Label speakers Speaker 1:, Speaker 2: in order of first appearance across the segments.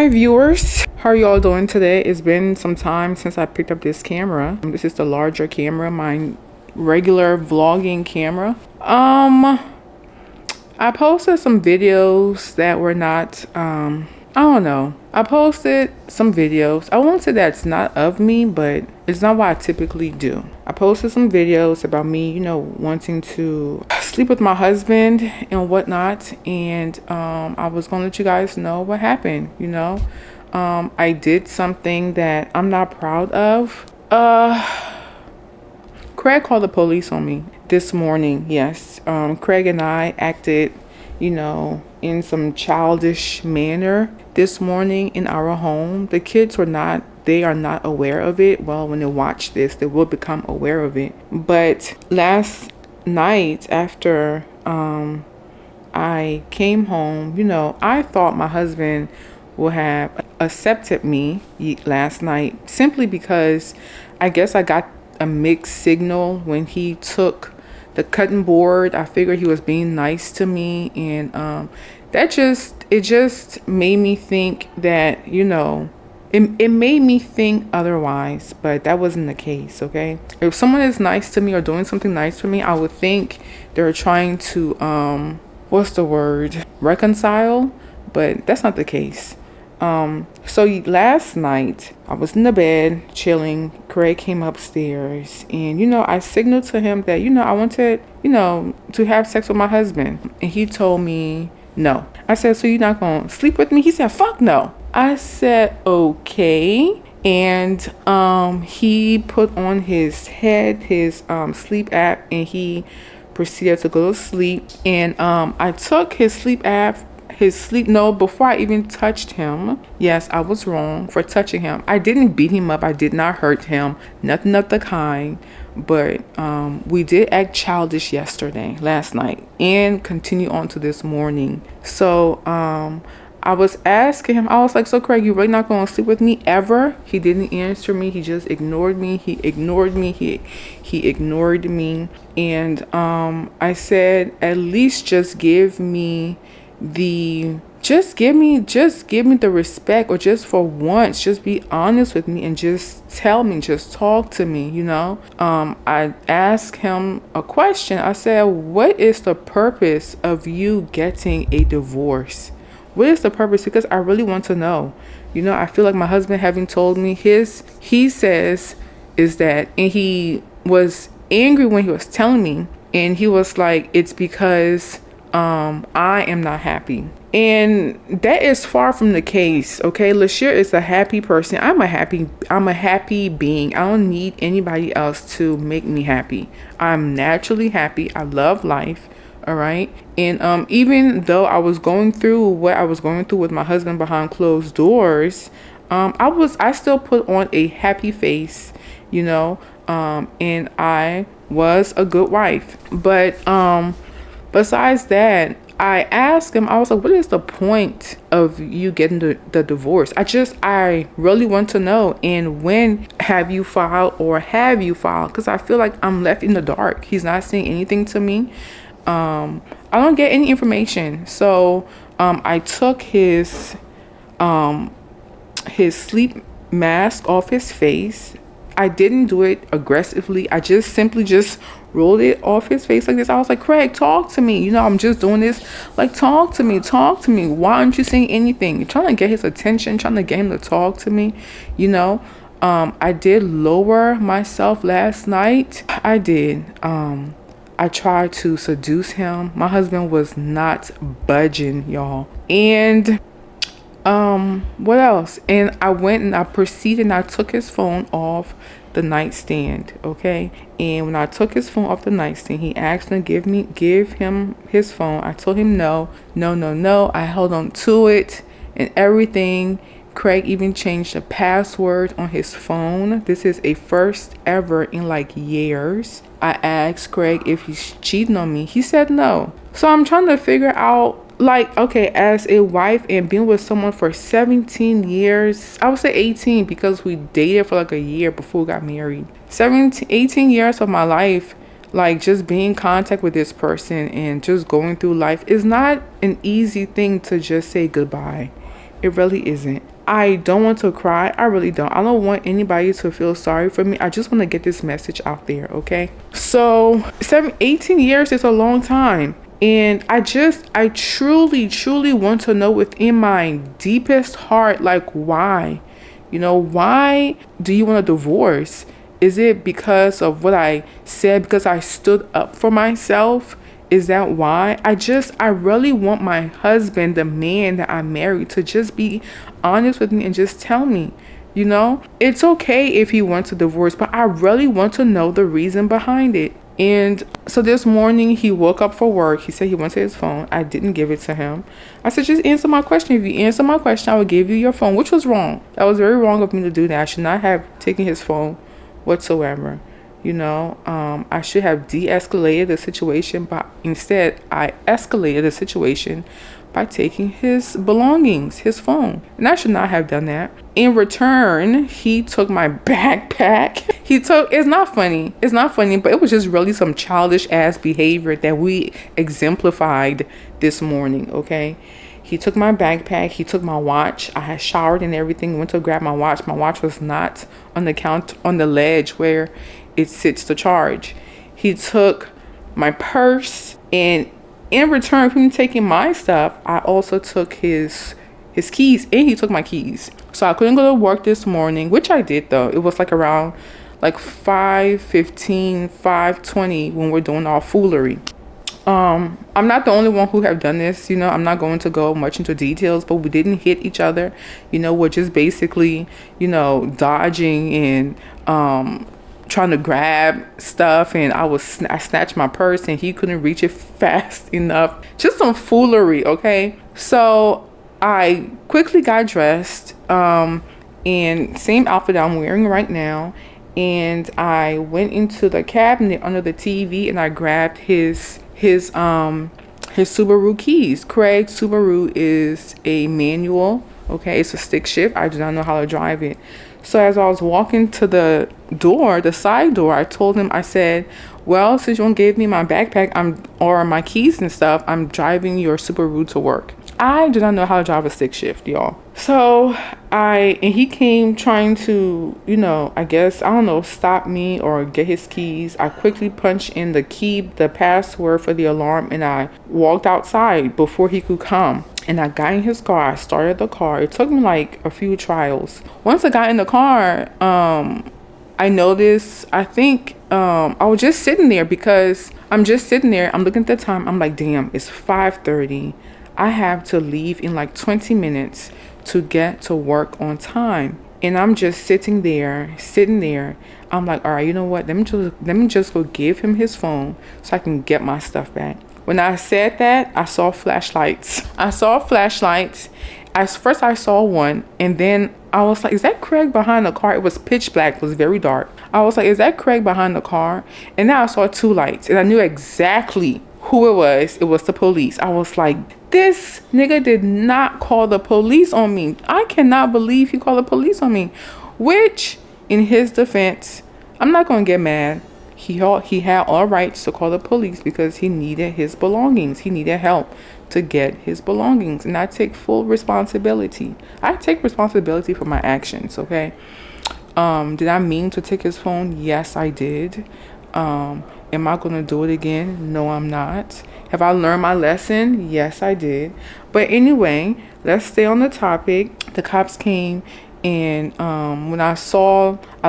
Speaker 1: Hi viewers, how are y'all doing today? It's been some time since I picked up this camera. This is the larger camera, my regular vlogging camera. I posted some videos that were not, I don't know. I posted some videos. I won't say that's not of me, but it's not what I typically do. I posted some videos about me, wanting to sleep with my husband and whatnot. And I was going to let you guys know what happened, I did something that I'm not proud of. Craig called the police on me this morning. Yes. Craig and I acted, in some childish manner this morning in our home. The kids are not aware of it. Well, when they watch this, they will become aware of it. But last night after I came home, I thought my husband would have accepted me last night simply because I guess I got a mixed signal when he took the cutting board. I figured he was being nice to me, and it just made me think that it made me think otherwise, but that wasn't the case. Okay, if someone is nice to me or doing something nice for me, I would think they're trying to reconcile, but that's not the case. So last night I was in the bed chilling. Craig came upstairs and, I signaled to him that, I wanted, to have sex with my husband. And he told me no. I said, so you're not going to sleep with me? He said, fuck no. I said, okay. And, he put on his head, his, sleep app, and he proceeded to go to sleep. And, I took his sleep note before I even touched him. Yes, I was wrong for touching him. I didn't beat him up. I did not hurt him. Nothing of the kind. But we did act childish last night, and continue on to this morning. So I was asking him, I was like, so Craig, you really not going to sleep with me ever? He didn't answer me. He just ignored me. He ignored me. He ignored me. And I said, at least just give me the respect, or just for once, just be honest with me and just tell me, just talk to me, I asked him a question. I said, what is the purpose of you getting a divorce? What is the purpose? Because I really want to know. I feel like my husband having told me he says is that, and he was angry when he was telling me, and he was like, it's because I am not happy. And that is far from the case. Okay, Lashir is a happy person. I'm a happy being. I don't need anybody else to make me happy. I'm naturally happy. I love life. All right. And even though I was going through what I was going through with my husband behind closed doors, I still put on a happy face, and I was a good wife. But besides that, I asked him, I was like, what is the point of you getting the divorce? I really want to know. And when have you filed? Because I feel like I'm left in the dark. He's not saying anything to me. I don't get any information. So I took his sleep mask off his face. I didn't do it aggressively. I just simply rolled it off his face like this. I was like, Craig, talk to me. I'm just doing this. Like, talk to me. Why aren't you saying anything? You're trying to get his attention, trying to get him to talk to me. I did lower myself last night. I did. I tried to seduce him. My husband was not budging, y'all. And what else? And I went and I proceeded and I took his phone off the nightstand. Okay. And when I took his phone off the nightstand, he asked me to give him his phone. I told him no. I held on to it and everything. Craig even changed the password on his phone. This is a first ever in like years. I asked Craig if he's cheating on me. He said no. So I'm trying to figure out, like, okay, as a wife and being with someone for 17 years, I would say 18 because we dated for like a year before we got married. 18 years of my life, like just being in contact with this person and just going through life is not an easy thing to just say goodbye. It really isn't. I don't want to cry. I really don't. I don't want anybody to feel sorry for me. I just want to get this message out there, okay? So 18 years is a long time. And I truly want to know within my deepest heart, like, why? Why do you want a divorce? Is it because of what I said, because I stood up for myself? Is that why? I really want my husband, the man that I married, to just be honest with me and just tell me, it's okay if he wants a divorce, but I really want to know the reason behind it. And so this morning he woke up for work. He said he wanted his phone. I didn't give it to him. I said, just answer my question. If you answer my question, I will give you your phone, which was wrong. That was very wrong of me to do that. I should not have taken his phone whatsoever. I should have de-escalated the situation, but instead I escalated the situation by taking his belongings, his phone. And I should not have done that. In return, he took my backpack. It's not funny, but it was just really some childish ass behavior that we exemplified this morning, okay? He took my backpack, he took my watch. I had showered and everything, went to grab my watch. My watch was not on the ledge where it sits to charge. He took my purse, and in return for him taking my stuff, I also took his keys, and he took my keys. So I couldn't go to work this morning, which I did though. It was like around 5:15, 5:20 when we're doing our foolery. I'm not the only one who have done this. I'm not going to go much into details, but we didn't hit each other. We're just basically, dodging and trying to grab stuff, and I snatched my purse and he couldn't reach it fast enough. Just some foolery, okay? So I quickly got dressed, and same outfit I'm wearing right now, and I went into the cabinet under the TV and I grabbed his Subaru keys. Craig's Subaru is a manual, okay? It's a stick shift. I do not know how to drive it. So as I was walking to the door, the side door, I told him, I said, well, since you gave me my backpack or my keys and stuff, I'm driving your Subaru to work. I do not know how to drive a stick shift, y'all. So he came trying to, I guess, I don't know, stop me or get his keys. I quickly punched in the password for the alarm, and I walked outside before he could come. And I got in his car. I started the car. It took me like a few trials. Once I got in the car, I noticed, I think I was just sitting there because I'm just sitting there. I'm looking at the time. I'm like, damn, it's 5:30. I have to leave in like 20 minutes to get to work on time. And I'm just sitting there. I'm like, all right, you know what? Let me just go give him his phone so I can get my stuff back. When I said that, I saw flashlights. First I saw one, and then I was like, is that Craig behind the car? It was pitch black. It was very dark. I was like, is that Craig behind the car? And then I saw two lights, and I knew exactly who it was. It was the police. I was like, this nigga did not call the police on me. I cannot believe he called the police on me. Which, in his defense, I'm not going to get mad. He had all rights to call the police because he needed his belongings. He needed help to get his belongings. And I take full responsibility. I take responsibility for my actions, okay? Did I mean to take his phone? Yes, I did. Am I going to do it again? No, I'm not. Have I learned my lesson? Yes, I did. But anyway, let's stay on the topic. The cops came, and when I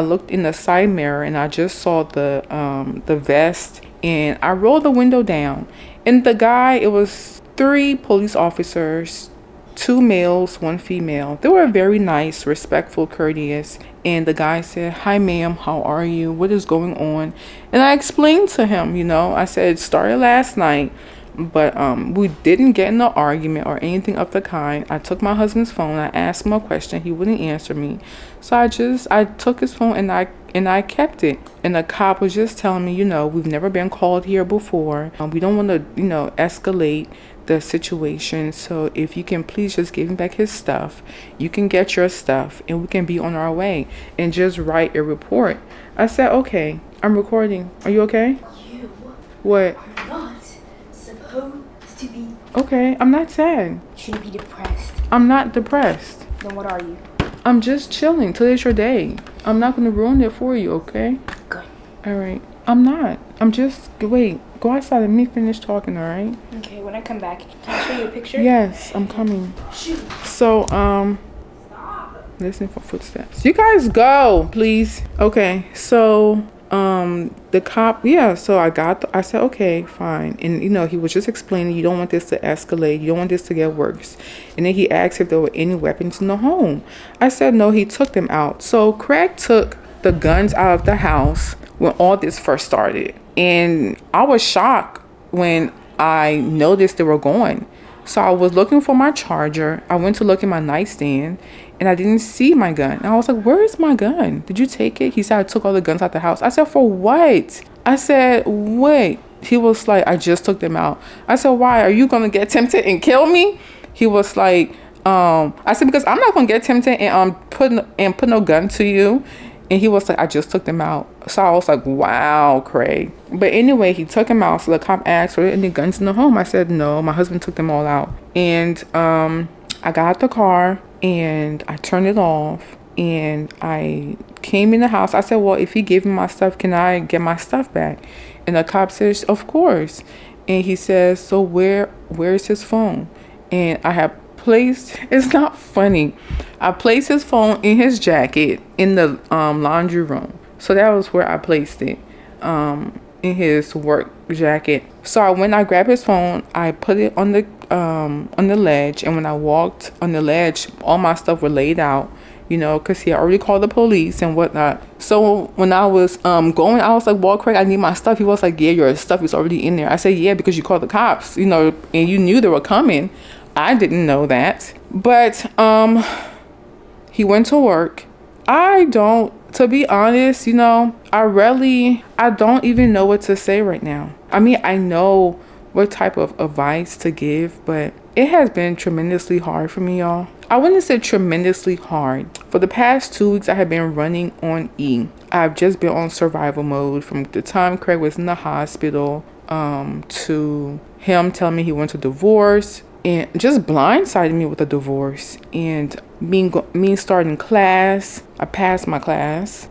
Speaker 1: looked in the side mirror, and I just saw the vest, and I rolled the window down. And the guy, it was 3 police officers, 2 males, 1 female. They were very nice, respectful, courteous. And the guy said, hi, ma'am, how are you? What is going on? And I explained to him, I said, it started last night, but we didn't get in an argument or anything of the kind. I took my husband's phone. I asked him a question. He wouldn't answer me. So I took his phone and I kept it. And the cop was just telling me, we've never been called here before. We don't want to, escalate the situation. So if you can please just give him back his stuff, you can get your stuff and we can be on our way, and just write a report. I said, okay, I'm recording. Are you okay?
Speaker 2: You
Speaker 1: What?
Speaker 2: are not supposed to be.
Speaker 1: Okay, I'm not sad.
Speaker 2: You shouldn't be depressed.
Speaker 1: I'm not depressed.
Speaker 2: Then what are you?
Speaker 1: I'm just chilling. Today's your day. I'm not going to ruin it for you, okay?
Speaker 2: Good.
Speaker 1: All right. I'm not. I'm just... Wait. Go outside and me finish talking, all right?
Speaker 2: Okay, when I come back, can I show you a picture?
Speaker 1: Yes, I'm coming.
Speaker 2: Shoot.
Speaker 1: So, listen for footsteps. You guys go, please. Okay, so the cop, yeah, so I said okay, fine. And he was just explaining, you don't want this to escalate, you don't want this to get worse. And then he asked if there were any weapons in the home. I said no, he took them out. So Craig took the guns out of the house when all this first started, and I was shocked when I noticed they were gone. So I was looking for my charger. I went to look in my nightstand and I didn't see my gun. And I was like, where is my gun? Did you take it? He said, I took all the guns out the house. I said, for what? I said, wait. He was like, I just took them out. I said, why? Are you going to get tempted and kill me? He was like, I said, because I'm not going to get tempted and put no gun to you. And he was like, I just took them out. So I was like, wow, Craig. But anyway, he took them out. So the cop asked, were there any guns in the home? I said, no, my husband took them all out. And I got out the car and I turned it off. And I came in the house. I said, well, if he gave me my stuff, can I get my stuff back? And the cop says, of course. And he says, so where's his phone? And I have placed, it's not funny, I placed his phone in his jacket in the laundry room. So that was where I placed it, in his work jacket. So I grabbed his phone, I put it on the ledge, and when I walked on the ledge, all my stuff were laid out, because he had already called the police and whatnot. So when I was going, I was like, well, Craig, I need my stuff. He was like, yeah, your stuff is already in there. I said, yeah, because you called the cops, and you knew they were coming. I didn't know that. But he went to work. To be honest, I don't even know what to say right now. I mean, I know what type of advice to give, but it has been tremendously hard for me, y'all. I wouldn't say tremendously hard. For the past 2 weeks, I have been running on E. I've just been on survival mode from the time Craig was in the hospital to him telling me he went to divorce, and just blindsided me with a divorce, and me starting class. I passed my class.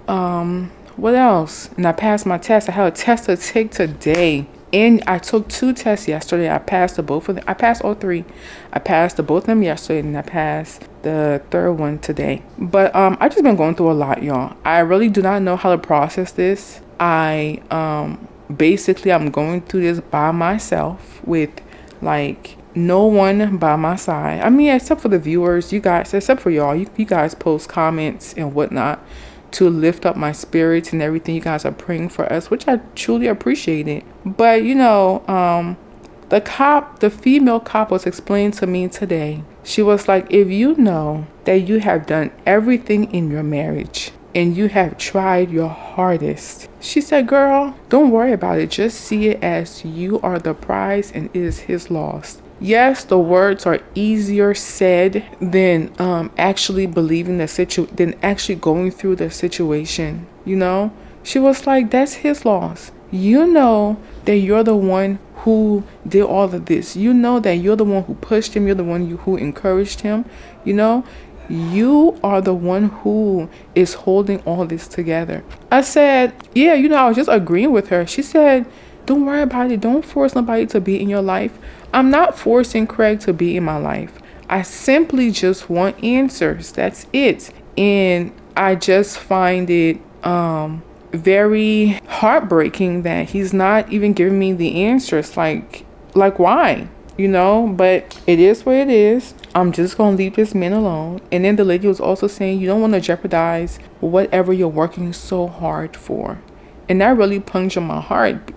Speaker 1: What else? And I passed my test. I had a test to take today, and I took 2 tests yesterday. I passed both of them. I passed all 3. I passed both of them yesterday, and I passed the 3rd one today. But I just been going through a lot, y'all. I really do not know how to process this. Basically I'm going through this by myself with no one by my side. I mean, except for the viewers, you guys, except for y'all. You guys post comments and whatnot to lift up my spirits and everything. You guys are praying for us, which I truly appreciate it. But the female cop was explaining to me today. She was like, if you know that you have done everything in your marriage and you have tried your hardest, she said, girl, don't worry about it. Just see it as you are the prize and it is his loss. Yes, the words are easier said than actually believing than actually going through the situation. She was like, that's his loss. You know that you're the one who did all of this. You know that you're the one who pushed him. You're the one who encouraged him. You are the one who is holding all this together. I said, yeah, I was just agreeing with her. She said, don't worry about it. Don't force nobody to be in your life. I'm not forcing Craig to be in my life. I simply just want answers. That's it. And I just find it very heartbreaking that he's not even giving me the answers. Like why? But it is what it is. I'm just going to leave this man alone. And then the lady was also saying, you don't want to jeopardize whatever you're working so hard for. And that really punctured my heart.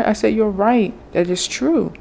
Speaker 1: I said, you're right. That is true,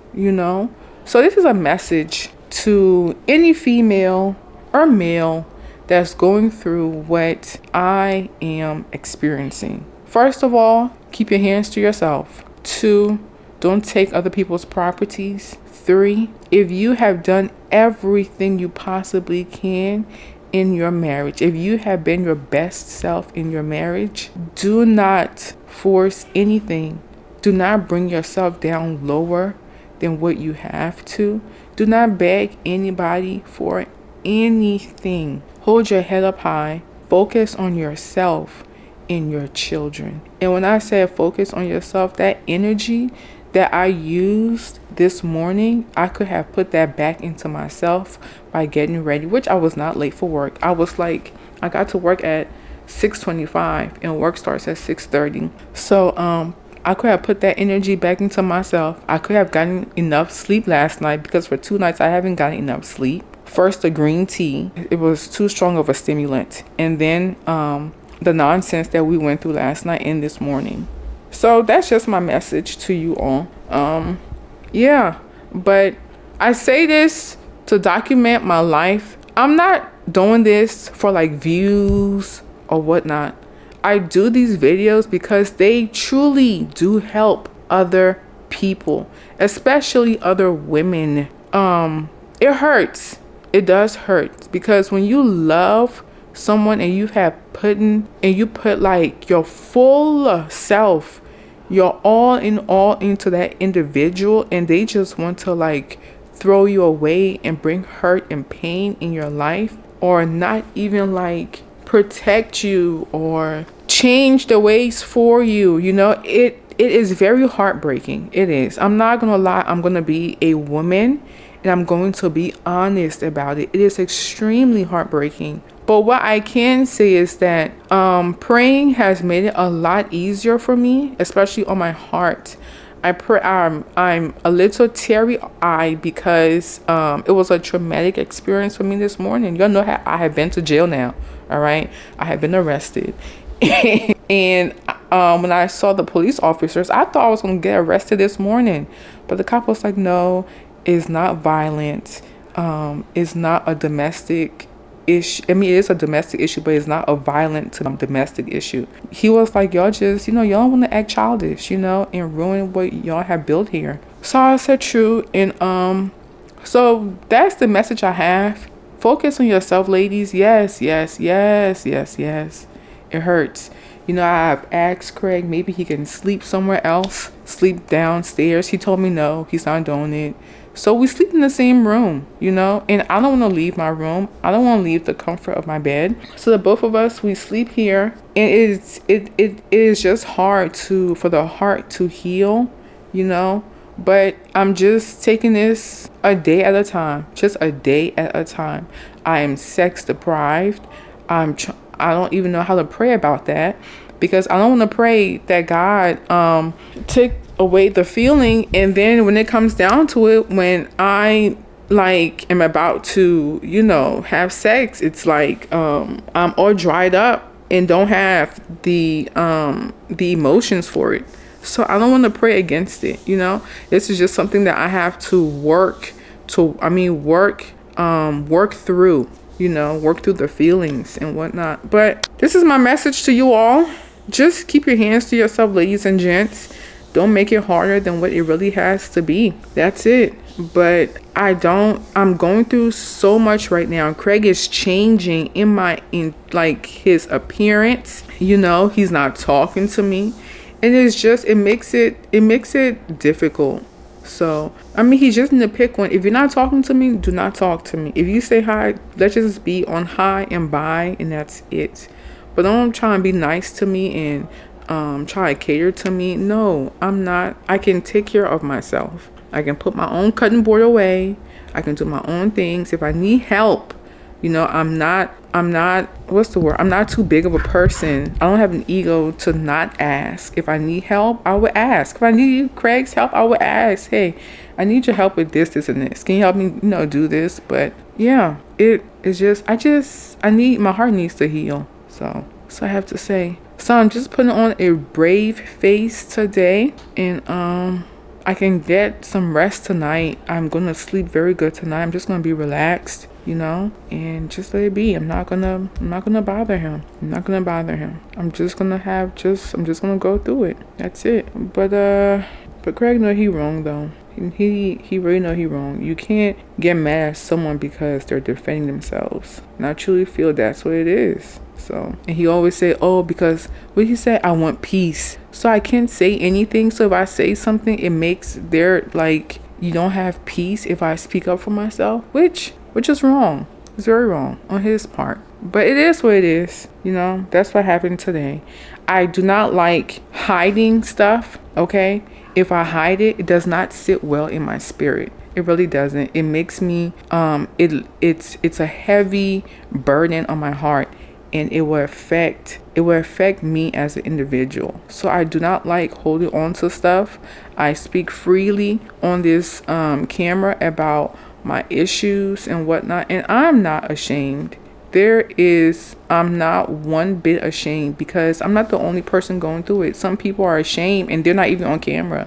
Speaker 1: So this is a message to any female or male that's going through what I am experiencing. First of all, keep your hands to yourself. 2, don't take other people's properties. 3, if you have done everything you possibly can in your marriage, if you have been your best self in your marriage, do not force anything. Do not bring yourself down lower than what you have to. Do not beg anybody for anything. Hold your head up high. Focus on yourself and your children. And when I said focus on yourself, that energy that I used this morning, I could have put that back into myself by getting ready, which I was not late for work. I got to work at 6:25 and work starts at 6:30. So I could have put that energy back into myself. I could have gotten enough sleep last night, because for 2 nights I haven't gotten enough sleep. First, the green tea, it was too strong of a stimulant. And then the nonsense that we went through last night and this morning. So that's just my message to you all. Yeah, but I say this to document my life. I'm not doing this for like views or whatnot. I do these videos because they truly do help other people, especially other women. It hurts. It does hurt, because when you love someone and you put like your full self, your all into that individual, and they just want to like throw you away and bring hurt and pain in your life, or not even like protect you or change the ways for you, it is very heartbreaking. It is. I'm not gonna lie. I'm gonna be a woman and I'm going to be honest about it. It is extremely heartbreaking. But what I can say is that praying has made it a lot easier for me, especially on my heart. I pray. I'm a little teary-eyed because it was a traumatic experience for me this morning. Y'all know how I have been to jail now. All right, I have been arrested, and when I saw the police officers, I thought I was gonna get arrested this morning, but the cop was like, "No, it's not violent. It's not a domestic issue. I mean, it is a domestic issue, but it's not a violent domestic issue." He was like, "Y'all just, y'all don't want to act childish, and ruin what y'all have built here." So I said, "True," and so that's the message I have. Focus on yourself, ladies. Yes, yes, yes, yes, yes. It hurts. I've asked Craig, maybe he can sleep somewhere else, sleep downstairs. He told me no, he's not doing it. So we sleep in the same room, and I don't want to leave my room. I don't want to leave the comfort of my bed. So the both of us, we sleep here. And it is just hard for the heart to heal, But I'm just taking this a day at a time, just a day at a time. I am sex deprived. I don't even know how to pray about that, because I don't want to pray that God take away the feeling, and then when it comes down to it, when I am about to have sex, it's like I'm all dried up and don't have the emotions for it. So I don't want to pray against it. This is just something that I have to work through, work through the feelings and whatnot. But this is my message to you all. Just keep your hands to yourself, ladies and gents. Don't make it harder than what it really has to be. That's it. But I'm going through so much right now. Craig is changing in his appearance. He's not talking to me. And it makes it difficult. So, he just need to pick one. If you're not talking to me, do not talk to me. If you say hi, let's just be on hi and bye, and that's it. But don't try and be nice to me and try to cater to me. No, I'm not. I can take care of myself. I can put my own cutting board away. I can do my own things. If I need help, I'm not, what's the word? I'm not too big of a person. I don't have an ego to not ask. If I need help, I would ask. If I need Craig's help, I would ask, "Hey, I need your help with this, this, and this. Can you help me, do this?" But yeah, my heart needs to heal. So I have to say, so I'm just putting on a brave face today, and I can get some rest tonight. I'm going to sleep very good tonight. I'm just going to be relaxed, and just let it be. I'm not going to bother him. I'm just going to go through it. That's it. But Craig know he wrong though. He really know he wrong. You can't get mad at someone because they're defending themselves. And I truly feel that's what it is. So, and he always say, "Oh, because what he said, I want peace." So I can't say anything. So if I say something, it makes you don't have peace if I speak up for myself, which is wrong. It's very wrong on his part. But it is what it is. That's what happened today. I do not like hiding stuff, okay? If I hide it, it does not sit well in my spirit. It really doesn't. It makes me it's a heavy burden on my heart, and it will affect me as an individual. So I do not like holding on to stuff. I speak freely on this camera about my issues and whatnot, and I'm not ashamed. I'm not one bit ashamed, because I'm not the only person going through it. Some people are ashamed and they're not even on camera,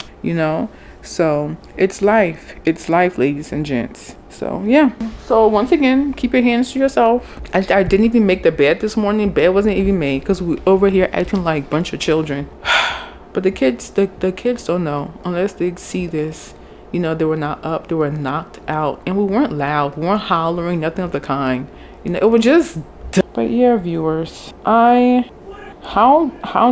Speaker 1: So it's life, ladies and gents. So yeah. So once again, keep your hands to yourself. I didn't even make the bed this morning. Bed wasn't even made because we over here acting like a bunch of children. But the kids don't know unless they see this. They were not up, they were knocked out, and we weren't loud, we weren't hollering, nothing of the kind. It was just. But yeah, viewers, how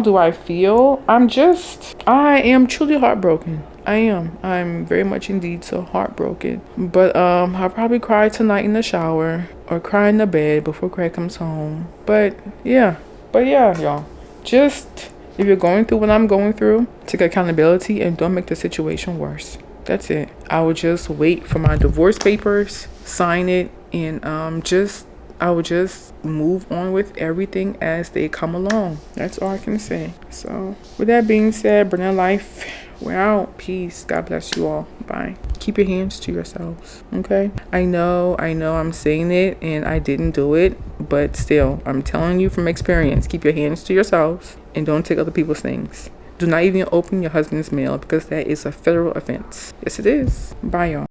Speaker 1: do I feel? I am truly heartbroken. I'm very much indeed so heartbroken. But I'll probably cry tonight in the shower or cry in the bed before Craig comes home. But yeah, y'all. Just, if you're going through what I'm going through, take accountability and don't make the situation worse. That's it. I would just wait for my divorce papers, sign it, and I would just move on with everything as they come along. That's all I can say. So with that being said, BurnettLife, we're out. Peace. God bless you all. Bye. Keep your hands to yourselves. Okay? I know I'm saying it and I didn't do it, but still, I'm telling you from experience, keep your hands to yourselves and don't take other people's things. Do not even open your husband's mail, because that is a federal offense. Yes, it is. Bye, y'all.